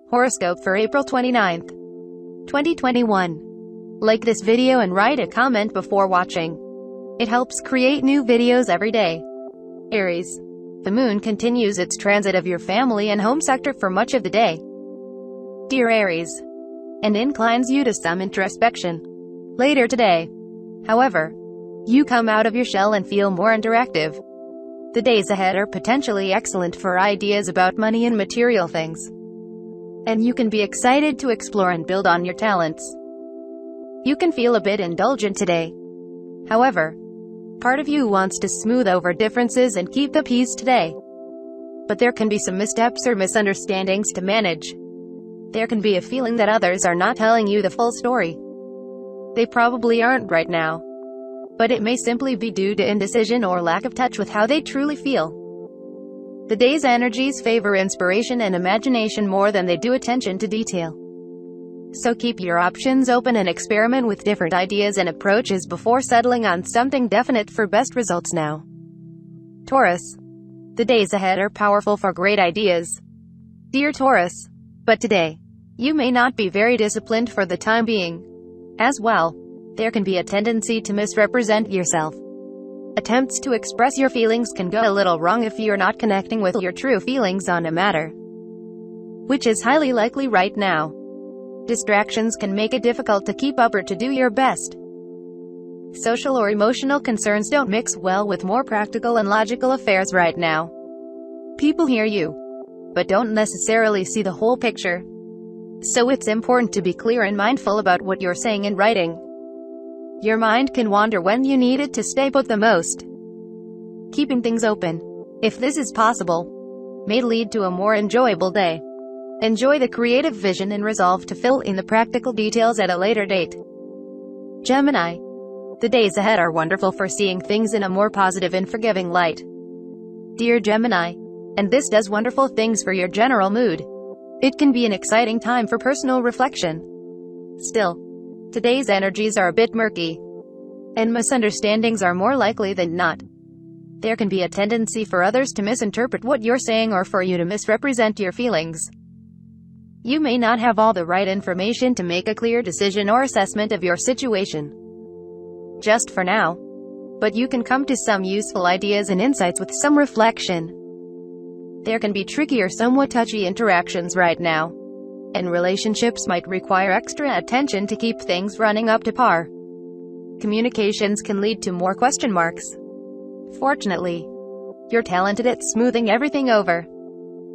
Horoscope for April 29th, 2021. Like this video and write a comment before watching. It helps create new videos every day. Aries. The moon continues its transit of your family and home sector for much of the day, dear Aries, and inclines you to some introspection. Later today, however, you come out of your shell and feel more interactive. The days ahead are potentially excellent for ideas about money and material things, and you can be excited to explore and build on your talents. You can feel a bit indulgent today. However, part of you wants to smooth over differences and keep the peace today. But there can be some missteps or misunderstandings to manage. There can be a feeling that others are not telling you the full story. They probably aren't right now, but it may simply be due to indecision or lack of touch with how they truly feel. The day's energies favor inspiration and imagination more than they do attention to detail. So keep your options open and experiment with different ideas and approaches before settling on something definite for best results now. Taurus. The days ahead are powerful for great ideas, dear Taurus. But today, you may not be very disciplined for the time being. As well, there can be a tendency to misrepresent yourself. Attempts to express your feelings can go a little wrong if you're not connecting with your true feelings on a matter, which is highly likely right now. Distractions can make it difficult to keep up or to do your best. Social or emotional concerns don't mix well with more practical and logical affairs right now. People hear you, but don't necessarily see the whole picture. So it's important to be clear and mindful about what you're saying and writing. Your mind can wander when you need it to stay put the most. Keeping things open, if this is possible, may lead to a more enjoyable day. Enjoy the creative vision and resolve to fill in the practical details at a later date. Gemini. The days ahead are wonderful for seeing things in a more positive and forgiving light, dear Gemini, and this does wonderful things for your general mood. It can be an exciting time for personal reflection. Still, today's energies are a bit murky, and misunderstandings are more likely than not. There can be a tendency for others to misinterpret what you're saying or for you to misrepresent your feelings. You may not have all the right information to make a clear decision or assessment of your situation just for now, but you can come to some useful ideas and insights with some reflection. There can be tricky or somewhat touchy interactions right now, and relationships might require extra attention to keep things running up to par. Communications can lead to more question marks. Fortunately, you're talented at smoothing everything over,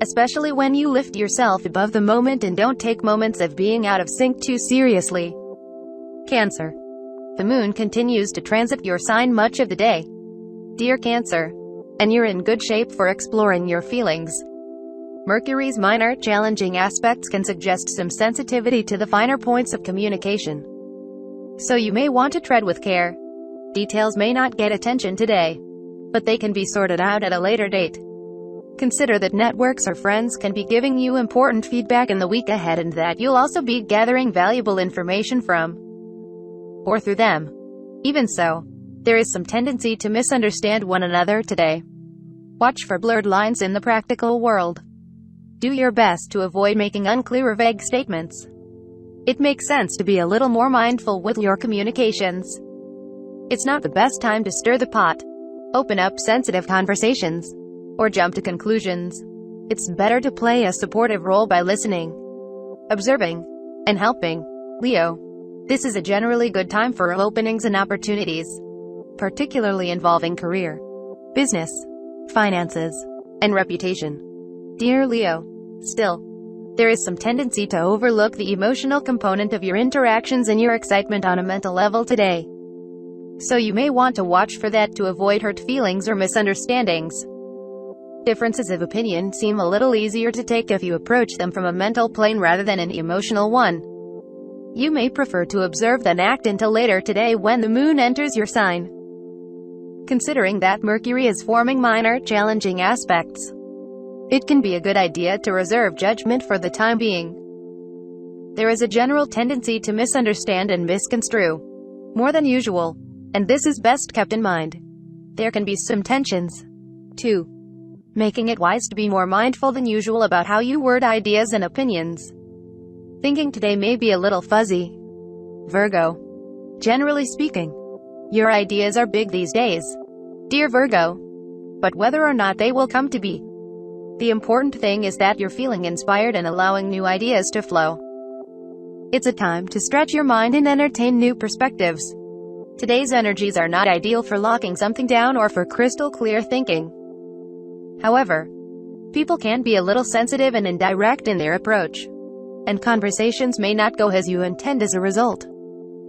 especially when you lift yourself above the moment and don't take moments of being out of sync too seriously. Cancer. The moon continues to transit your sign much of the day, dear Cancer, and you're in good shape for exploring your feelings. Mercury's minor challenging aspects can suggest some sensitivity to the finer points of communication, so you may want to tread with care. Details may not get attention today, but they can be sorted out at a later date. Consider that networks or friends can be giving you important feedback in the week ahead and that you'll also be gathering valuable information from or through them. Even so, there is some tendency to misunderstand one another today. Watch for blurred lines in the practical world. Do your best to avoid making unclear or vague statements. It makes sense to be a little more mindful with your communications. It's not the best time to stir the pot, open up sensitive conversations, or jump to conclusions. It's better to play a supportive role by listening, observing, and helping. Leo. This is a generally good time for openings and opportunities, particularly involving career, business, finances, and reputation, dear Leo. Still, there is some tendency to overlook the emotional component of your interactions and your excitement on a mental level today. So you may want to watch for that to avoid hurt feelings or misunderstandings. Differences of opinion seem a little easier to take if you approach them from a mental plane rather than an emotional one. You may prefer to observe than act until later today when the moon enters your sign. Considering that Mercury is forming minor challenging aspects, it can be a good idea to reserve judgment for the time being. There is a general tendency to misunderstand and misconstrue more than usual, and this is best kept in mind. There can be some tensions, too, making it wise to be more mindful than usual about how you word ideas and opinions. Thinking today may be a little fuzzy. Virgo. Generally speaking, your ideas are big these days, dear Virgo. But whether or not they will come to be, the important thing is that you're feeling inspired and allowing new ideas to flow. It's a time to stretch your mind and entertain new perspectives. Today's energies are not ideal for locking something down or for crystal clear thinking. However, people can be a little sensitive and indirect in their approach, and conversations may not go as you intend as a result.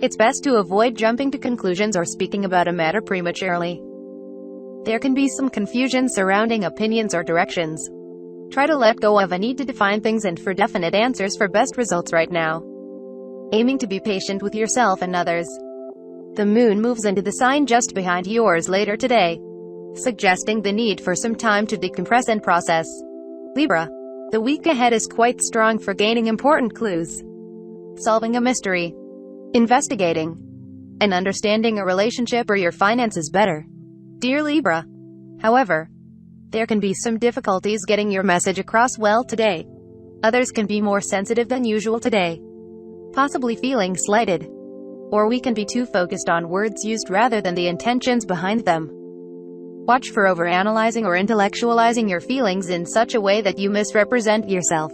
It's best to avoid jumping to conclusions or speaking about a matter prematurely. There can be some confusion surrounding opinions or directions. Try to let go of a need to define things and for definite answers for best results right now. Aiming to be patient with yourself and others. The moon moves into the sign just behind yours later today, suggesting the need for some time to decompress and process. Libra. The week ahead is quite strong for gaining important clues, solving a mystery, investigating, and understanding a relationship or your finances better, dear Libra. However, there can be some difficulties getting your message across well today. Others can be more sensitive than usual today, possibly feeling slighted, or we can be too focused on words used rather than the intentions behind them. Watch for overanalyzing or intellectualizing your feelings in such a way that you misrepresent yourself.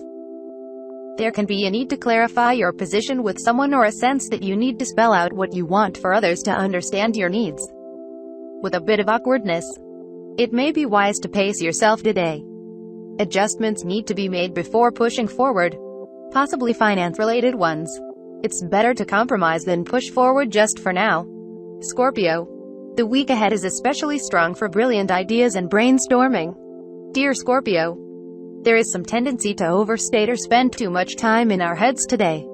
There can be a need to clarify your position with someone or a sense that you need to spell out what you want for others to understand your needs. With a bit of awkwardness, it may be wise to pace yourself today. Adjustments need to be made before pushing forward, possibly finance-related ones. It's better to compromise than push forward just for now. Scorpio. The week ahead is especially strong for brilliant ideas and brainstorming. Dear Scorpio, there is some tendency to overstate or spend too much time in our heads today.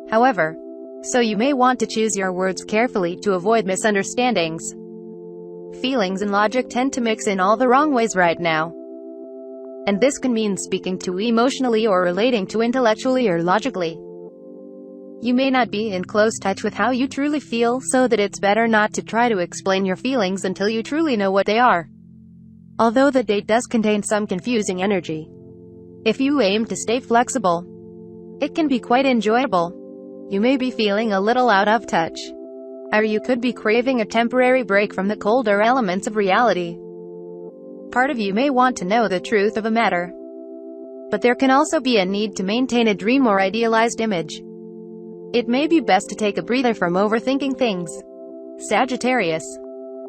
However, so you may want to choose your words carefully to avoid misunderstandings. Feelings and logic tend to mix in all the wrong ways right now. And this can mean speaking too emotionally or relating too intellectually or logically. You may not be in close touch with how you truly feel, so that it's better not to try to explain your feelings until you truly know what they are. Although the date does contain some confusing energy, if you aim to stay flexible, it can be quite enjoyable. You may be feeling a little out of touch, or you could be craving a temporary break from the colder elements of reality. Part of you may want to know the truth of a matter, but there can also be a need to maintain a dream or idealized image. It may be best to take a breather from overthinking things. Sagittarius.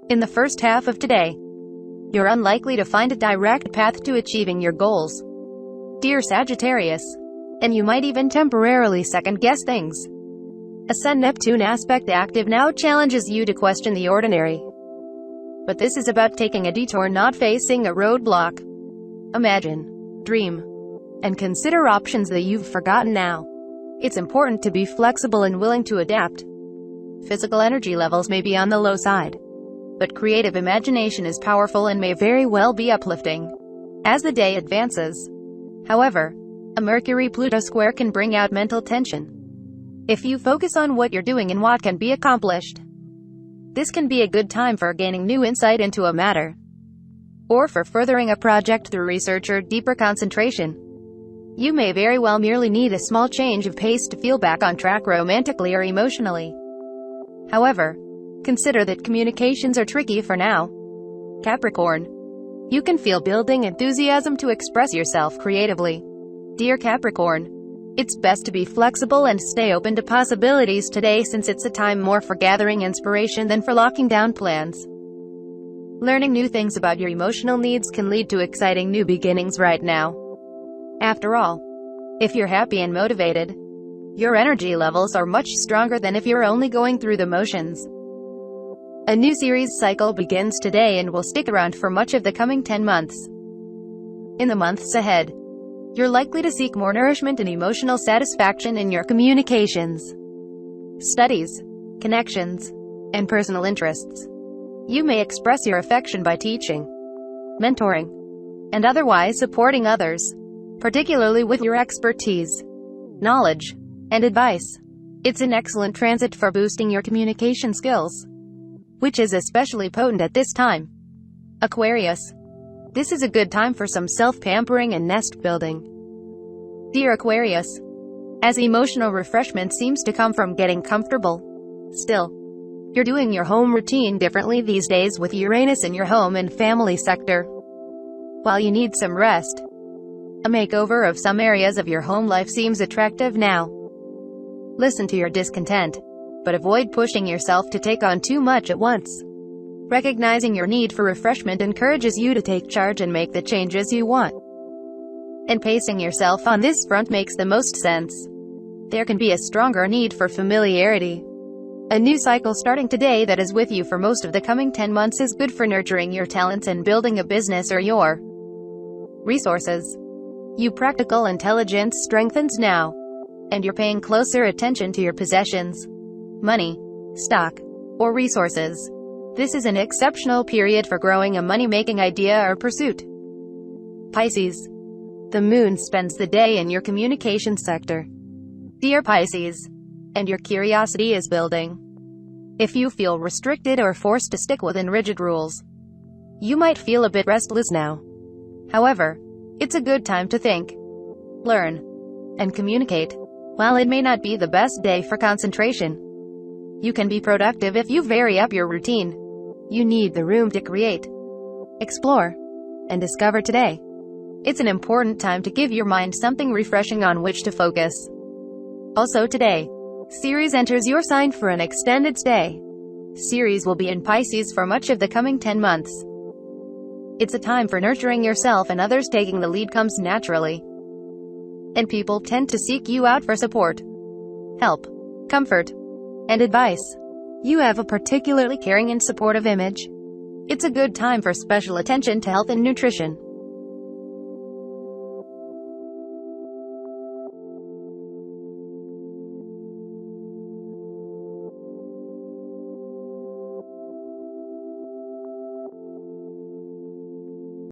In the first half of today, you're unlikely to find a direct path to achieving your goals, dear Sagittarius, and you might even temporarily second-guess things. A Sun-Neptune aspect active now challenges you to question the ordinary. But this is about taking a detour, not facing a roadblock. Imagine, dream, and consider options that you've forgotten now. It's important to be flexible and willing to adapt. Physical energy levels may be on the low side, but creative imagination is powerful and may very well be uplifting as the day advances. However, a Mercury-Pluto square can bring out mental tension if you focus on what you're doing and what can be accomplished. This can be a good time for gaining new insight into a matter, or for furthering a project through research or deeper concentration. You may very well merely need a small change of pace to feel back on track romantically or emotionally. However, consider that communications are tricky for now. Capricorn. You can feel building enthusiasm to express yourself creatively. Dear Capricorn, it's best to be flexible and stay open to possibilities today, since it's a time more for gathering inspiration than for locking down plans. Learning new things about your emotional needs can lead to exciting new beginnings right now. After all, if you're happy and motivated, your energy levels are much stronger than if you're only going through the motions. A new series cycle begins today and will stick around for much of the coming 10 months. In the months ahead, you're likely to seek more nourishment and emotional satisfaction in your communications, studies, connections, and personal interests. You may express your affection by teaching, mentoring, and otherwise supporting others, particularly with your expertise, knowledge, and advice. It's an excellent transit for boosting your communication skills, which is especially potent at this time. Aquarius. This is a good time for some self-pampering and nest building. Dear Aquarius, as emotional refreshment seems to come from getting comfortable. Still, you're doing your home routine differently these days with Uranus in your home and family sector. While you need some rest, a makeover of some areas of your home life seems attractive now. Listen to your discontent, but avoid pushing yourself to take on too much at once. Recognizing your need for refreshment encourages you to take charge and make the changes you want. And pacing yourself on this front makes the most sense. There can be a stronger need for familiarity. A new cycle starting today that is with you for most of the coming 10 months is good for nurturing your talents and building a business or your resources. Your practical intelligence strengthens now, and you're paying closer attention to your possessions, money, stock, or resources. This is an exceptional period for growing a money-making idea or pursuit. Pisces. The moon spends the day in your communication sector. Dear Pisces, and your curiosity is building. If you feel restricted or forced to stick within rigid rules, you might feel a bit restless now. However, it's a good time to think, learn, and communicate. While it may not be the best day for concentration, you can be productive if you vary up your routine. You need the room to create, explore, and discover today. It's an important time to give your mind something refreshing on which to focus. Also today, Ceres enters your sign for an extended stay. Ceres will be in Pisces for much of the coming 10 months. It's a time for nurturing yourself, and others taking the lead comes naturally. And people tend to seek you out for support, help, comfort, and advice. You have a particularly caring and supportive image. It's a good time for special attention to health and nutrition.